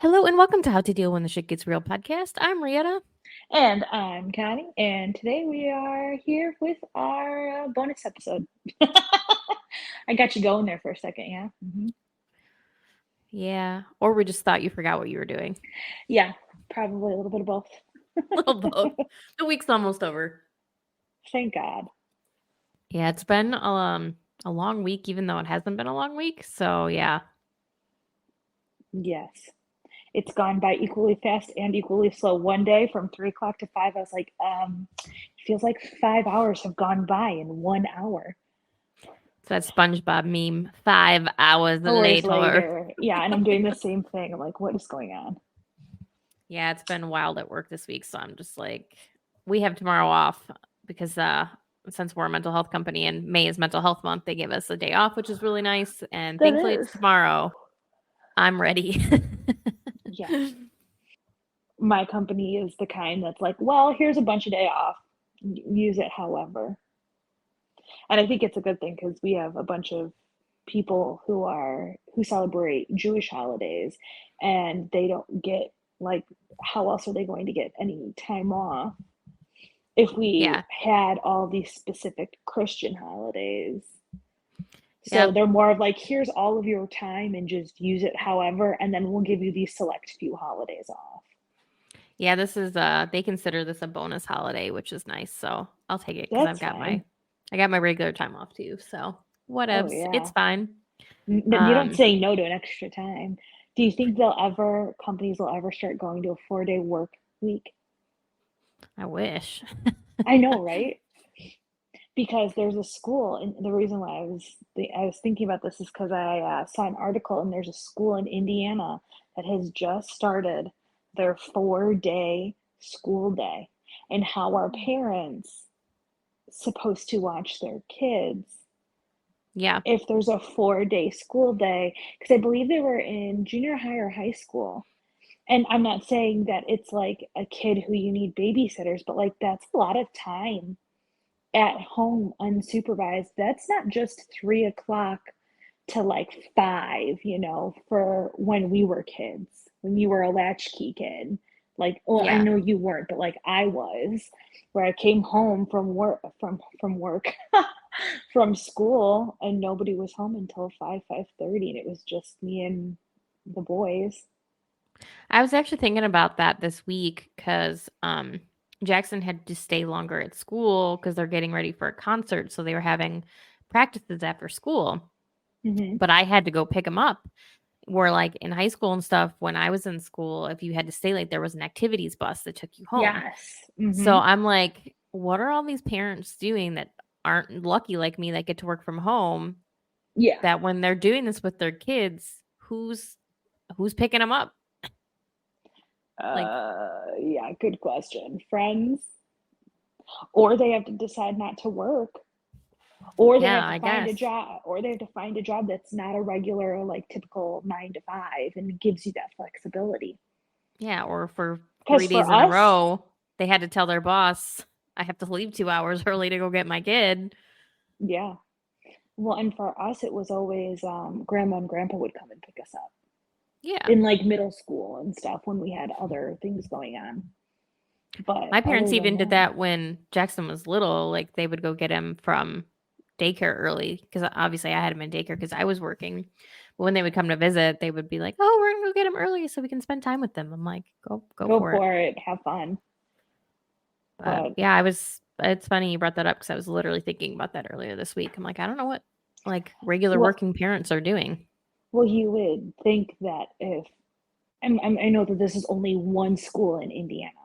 Hello and welcome to How to Deal When the Shit Gets Real podcast. I'm Rietta. And I'm Connie, and today we are here with our bonus episode. I got you going there for a second, yeah? Yeah, or we just thought you forgot what you were doing. Yeah, probably a little bit of both. A little both. The week's almost over. Thank God. Yeah, it's been a long week, even though it hasn't been a long week. So yeah, Yes. It's gone by equally fast and equally slow. One day from 3 o'clock to 5, I was like, it feels like 5 hours have gone by in 1 hour. it's that SpongeBob meme. 5 hours Hours later. later. Yeah, and I'm doing the same thing. I'm like, what is going on? Yeah, it's been wild at work this week. So I'm just like, we have tomorrow off because since we're a mental health company and May is Mental Health Month, they give us a day off, which is really nice. And That thankfully, it's is. tomorrow. I'm ready. Yeah. My company is the kind that's like, well, here's a bunch of day off. Use it however. And I think it's a good thing because we have a bunch of people who celebrate Jewish holidays and they don't get like how else are they going to get any time off if we Yeah. had all these specific Christian holidays? So Yep. they're more of like, here's all of your time and just use it however, and then we'll give you these select few holidays off. Yeah, this is they consider this a bonus holiday, which is nice. So I'll take it because That's fine. I got my regular time off too. So Oh whatevs. It's yeah. fine. You don't Um, say no to an extra time. Do you think companies will ever start going to a 4 day work week? I wish. I know, right? Because there's a school, and the reason why I was thinking about this is because I saw an article, and there's a school in Indiana that has just started their 4 day school day, and how are parents supposed to watch their kids Yeah. if there's a 4 day school day? Because I believe they were in junior high or high school. And I'm not saying that it's like a kid who you need babysitters, but like that's a lot of time at home unsupervised. That's not just 3 o'clock to like 5, for when we were kids, when you were a latchkey kid. Like, well, I Yeah. know you weren't, but like I was, where I came home from work from school and nobody was home until 5:30, and it was just me and the boys. I was actually thinking about that this week because Jackson had to stay longer at school because they're getting ready for a concert. So they were having practices after school. Hmm. But I had to go pick him up. Where like in high school and stuff, when I was in school, if you had to stay late, there was an activities bus that took you home. Yes. So Hmm. I'm like, what are all these parents doing that aren't lucky like me that get to work from home? Yeah. That when they're doing this with their kids, who's picking them up? Like, Yeah, good question. Friends, or they have to decide not to work, or they yeah, have to I find a guess. job, that's not a regular, like typical 9 to 5, and gives you that flexibility. Yeah, or for Because 3 days for in a us, row, they had to tell their boss, I have to leave 2 hours early to go get my kid. yeah. Well, and for us, it was always grandma and grandpa would come and pick us up Yeah. in like middle school and stuff when we had other things going on. But My parents other than even did that, that when Jackson was little. Like they would go get him from daycare early because obviously I had him in daycare because I was working. But when they would come to visit, they would be like, "Oh, we're gonna go get him early so we can spend time with them." I'm like, "Go go for it." for it, have fun. But But yeah, I was. It's funny you brought that up because I was literally thinking about that earlier this week. I'm like, I don't know what like regular well, working parents are doing. you would think that if I know that this is only one school in Indiana,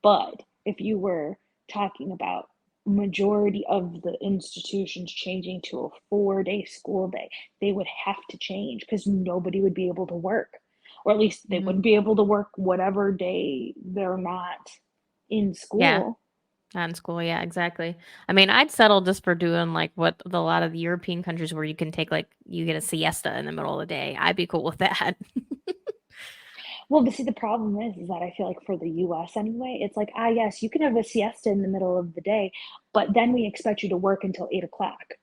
but if you were talking about majority of the institutions changing to a 4 day school day, they would have to change because nobody would be able to work, or at least they Mhm. wouldn't be able to work whatever day they're not in Yeah, school. not in school. Yeah, exactly. I mean, I'd settle just for doing like what a lot of the European countries where you can take like you get a siesta in the middle of the day. I'd be cool with that. Well, but see, the problem is that I feel like for the US anyway, it's like, yes, you can have a siesta in the middle of the day, but then we expect you to work until 8 o'clock.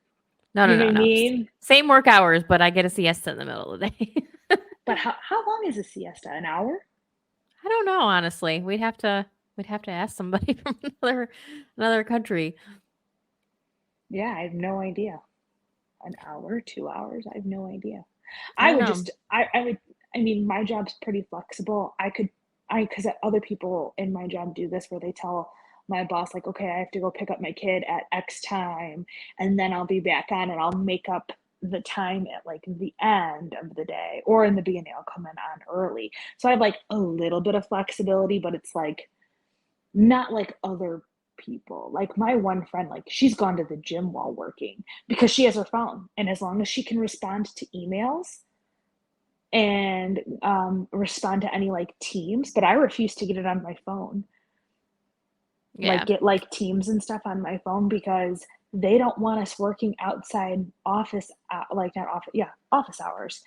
No, You no, know no, what I no. mean? Same work hours, but I get a siesta in the middle of the day. But how long is a siesta? An hour? I don't know, honestly. We'd have to ask somebody from another country. Yeah, I have no idea. An hour, 2 hours? I have no idea. I I don't would know. just, I would, I mean, my job's pretty flexible. Because other people in my job do this where they tell my boss, like, okay, I have to go pick up my kid at X time, and then I'll be back on and I'll make up the time at like the end of the day or in the beginning. I'll come in on early. So I have like a little bit of flexibility, but it's like not like other people. Like my one friend, like she's gone to the gym while working because she has her phone. And as long as she can respond to emails and respond to any like Teams, but I refuse to get it on my phone. Like Yeah. get like Teams and stuff on my phone because they don't want us working outside office, like not office, yeah, office hours.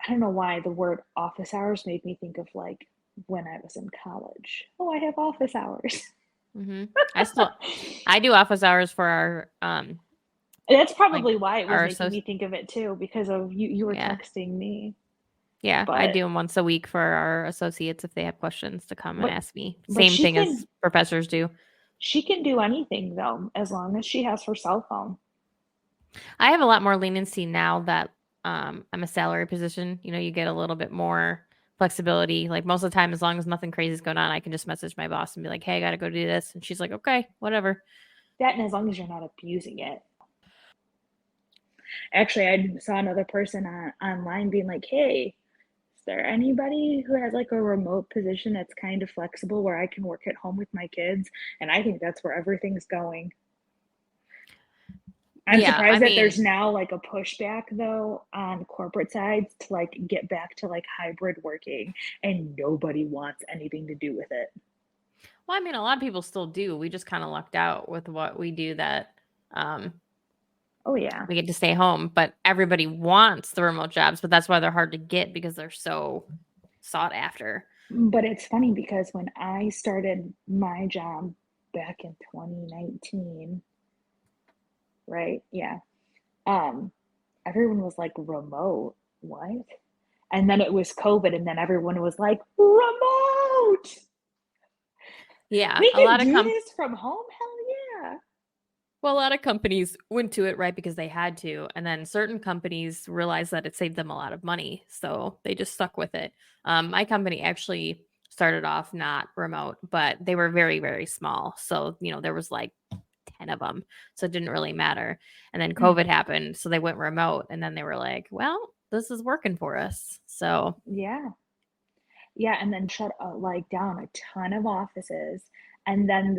I don't know why the word office hours made me think of like when I was in college. Oh, I have office hours. hmm I do office hours for our That's like probably why it was our making me think of it too, because of you were yeah. texting me. Yeah, I But do them once a week for our associates if they have questions to come and but ask me. but Same thing as professors do. she can do anything though, as long as she has her cell phone. I have a lot more leniency now that I'm a salary position. You know, you get a little bit more flexibility. Like most of the time, as long as nothing crazy is going on, I can just message my boss and be like, "Hey, I got to go do this," and she's like, "Okay, whatever." That and as long as you're not abusing it. Actually, I saw another person online being like, "Hey, is there anybody who has like a remote position that's kind of flexible where I can work at home with my kids?" And I think that's where everything's going. I'm Yeah, I surprised that there's mean, now like a pushback though on corporate sides to like get back to like hybrid working and nobody wants anything to do with it. well, I mean, a lot of people still do. We just kind of lucked out with what we do that um, Oh yeah. we get to stay home. But everybody wants the remote jobs, but that's why they're hard to get because they're so sought after. But it's funny because when I started my job back in 2019, right? Yeah. Um everyone was like remote. What? And then it was COVID and then everyone was like remote. Yeah, We a can lot of do this from home? Hell yeah. well, a lot of companies went to it right because they had to, and then certain companies realized that it saved them a lot of money, so they just stuck with it. My company actually started off not remote, but they were very, very small. So there was like 10 of them, so it didn't really matter. And then Mm, COVID happened, so they went remote, and then they were like, "Well, this is working for us." So yeah. Yeah, and then shut, like, down a ton of offices, and then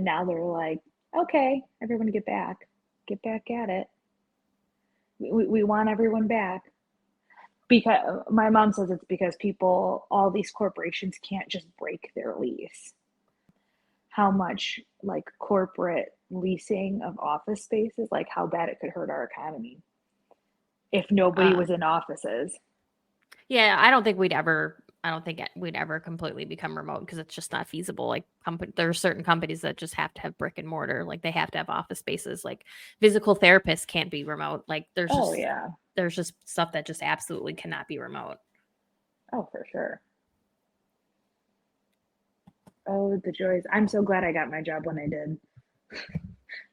now they're like, "Okay, everyone get back at it. We want everyone back." Because my mom says it's because people all these corporations can't just break their lease. How much, like, corporate leasing of office spaces, like, how bad it could hurt our economy if nobody uh, was in offices. yeah, I don't think we'd ever completely become remote because it's just not feasible. Like, there are certain companies that just have to have brick and mortar. Like, they have to have office spaces. Like, physical therapists can't be remote. Like, Oh, yeah. there's just stuff that just absolutely cannot be remote. Oh, for sure. Oh, the joys. I'm so glad I got my job when I did.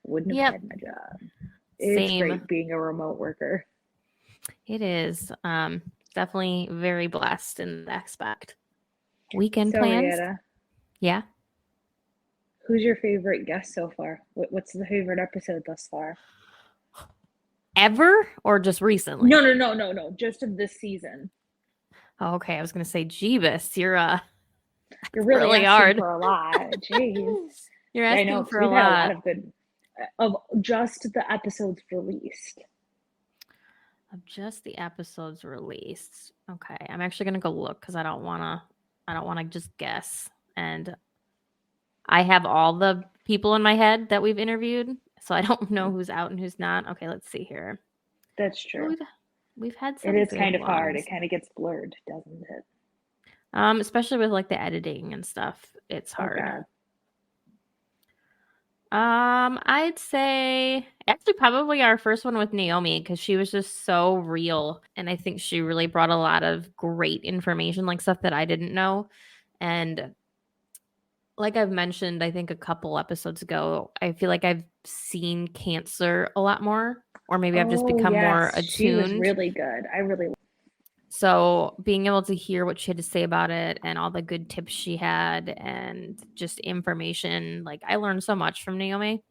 Wouldn't have Yep, had my job. It's same. great being a remote worker. It is. Definitely very blessed in that aspect. Weekend So, plans? Rietta, Yeah. who's your favorite guest so far? What's the favorite episode thus far? Ever or just No, recently? no, no, no, no. Just of this season. Oh, okay, I was gonna say Jeebus. You're You're that's really really asking hard. for a lot. Jeez. You're Yeah, I know, asking because for a we've had a lot lot. of good, of just the episodes released. Of just the episodes released. Okay, I'm actually gonna go look because I don't wanna just guess. And I have all the people in my head that we've interviewed, so I don't know who's out and who's not. Okay, let's see here. That's true. We've had It some is good kind of hard. It ones. kind of gets blurred, doesn't it? Especially with like the editing and stuff. It's Oh, hard. God. I'd say actually probably our first one with Naomi because she was just so real, and I think she really brought a lot of great information, like stuff that I didn't know. And like I've mentioned, I think a couple episodes ago, I feel like I've seen cancer a lot more, or maybe I've just Oh, become more yes, she was attuned. really good. I really So being able to hear what she had to say about it and all the good tips she had and just information, like I learned so much from Naomi.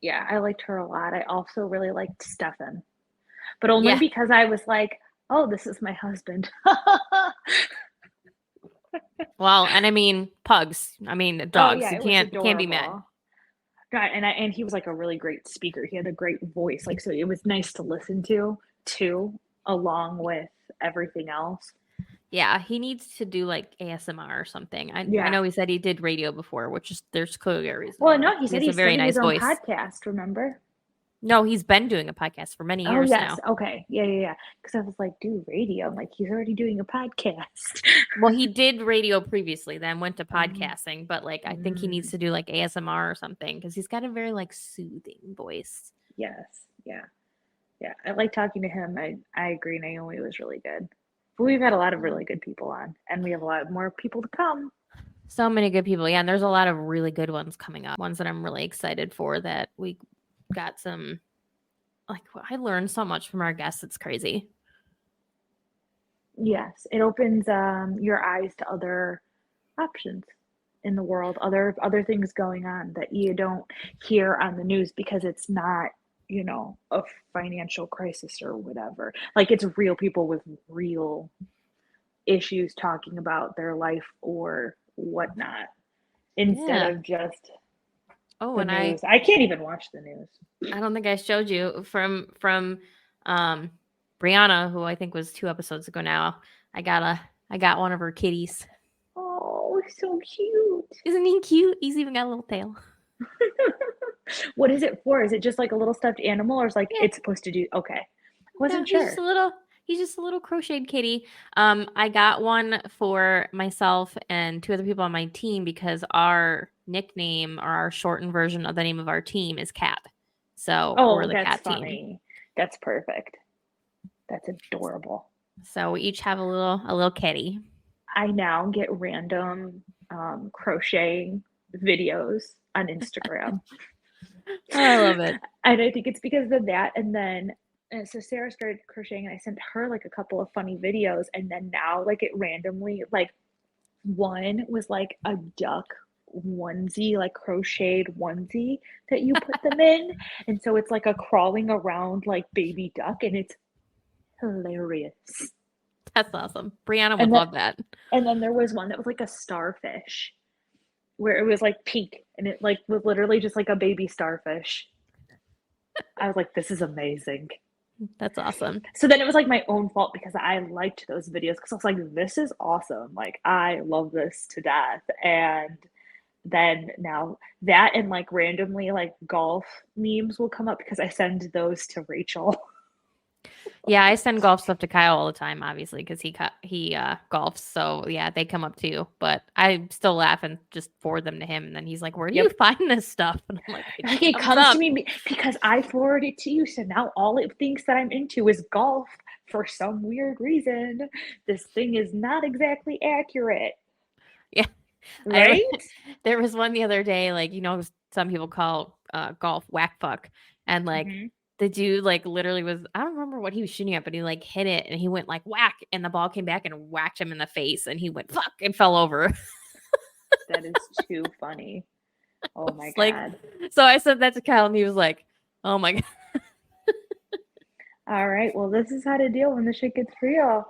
yeah, I liked her a lot. I also really liked Stefan, but only Yeah. because I was like, "Oh, this is my husband." Well, and I mean pugs. I mean Oh, dogs. yeah, You it was can't be mad. adorable. God, and he was like a really great speaker. He had a great voice, like so it was nice to listen to too, along with everything else. Yeah, he needs to do like ASMR or something. I Yeah. know he said he did radio before, which is there's clearly a reason Well, why. no, he He said has he a very started his nice own voice. podcast, remember? No, he's been doing a podcast for many Oh, years yes. now. Okay. Yeah, yeah, yeah. Because I was like, dude, radio. I'm like, he's already doing a podcast. Well, he did radio previously, then went to Oh, podcasting, but like I think he needs mm, to do like ASMR or something because he's got a very like soothing voice. yes. Yeah. Yeah. I like talking to him. I agree. Naomi was really good. But we've had a lot of really good people on, and we have a lot more people to come. So many good people. Yeah, and there's a lot of really good ones coming up. Ones that I'm really excited for that we got some like I learned so much from our guests. It's crazy. Yes. It opens your eyes to other options in the world, other things going on that you don't hear on the news because it's not, a financial crisis or whatever. Like it's real people with real issues talking about their life or whatnot instead Yeah. of just Oh, the and I news. I can't even watch the news. I don't think I showed you from um Brianna, who I think was 2 episodes ago now. I got one of her kitties. Oh, so cute. Isn't he cute? He's even got a little tail. What is it for? Is it just like a little stuffed animal or is like Yeah. it's supposed to do okay. No, Wasn't sure. he's just a little crocheted kitty. I got one for myself and 2 other people on my team because our nickname or our shortened version of the name of our team is Cat. So we're Oh, the that's cat team. funny. That's perfect. That's adorable. So we each have a little kitty. I now get random crocheting videos on Instagram. Oh, I love it. And I think it's because of that. And then, so Sarah started crocheting, and I sent her like a couple of funny videos. And then now, like, it randomly, like, one was like a duck onesie, like crocheted onesie that you put them in. And so it's like a crawling around like baby duck, and it's hilarious. That's awesome. Brianna would And then, love that. and then there was one that was like a starfish where it was like pink and it like was literally just like a baby starfish. I was like, this is amazing. That's awesome. So then it was like my own fault because I liked those videos because I was like, this is awesome. Like, I love this to death. And then now that and like randomly like golf memes will come up because I send those to Rachel. Yeah, I send golf stuff to Kyle all the time, obviously, because he golfs. So yeah, they come up too. But I still laugh and just forward them to him, and then he's like, "Where do you Yep. find this stuff?" And I'm like, "It Like just it comes comes to up." me because I forward it to you. So now all it thinks that I'm into is golf for some weird reason. This thing is not exactly accurate, Yeah, I right? there was one the other day, like some people call golf whack fuck, and like Mm-hmm. the dude like literally was I don't remember what he was shooting at, but he like hit it and he went like whack, and the ball came back and whacked him in the face, and he went fuck and fell over. That is too funny. Oh my It's like, God. so I said that to Kyle, and he was like, "Oh my god." All right. Well, this is how to deal when the shit gets real.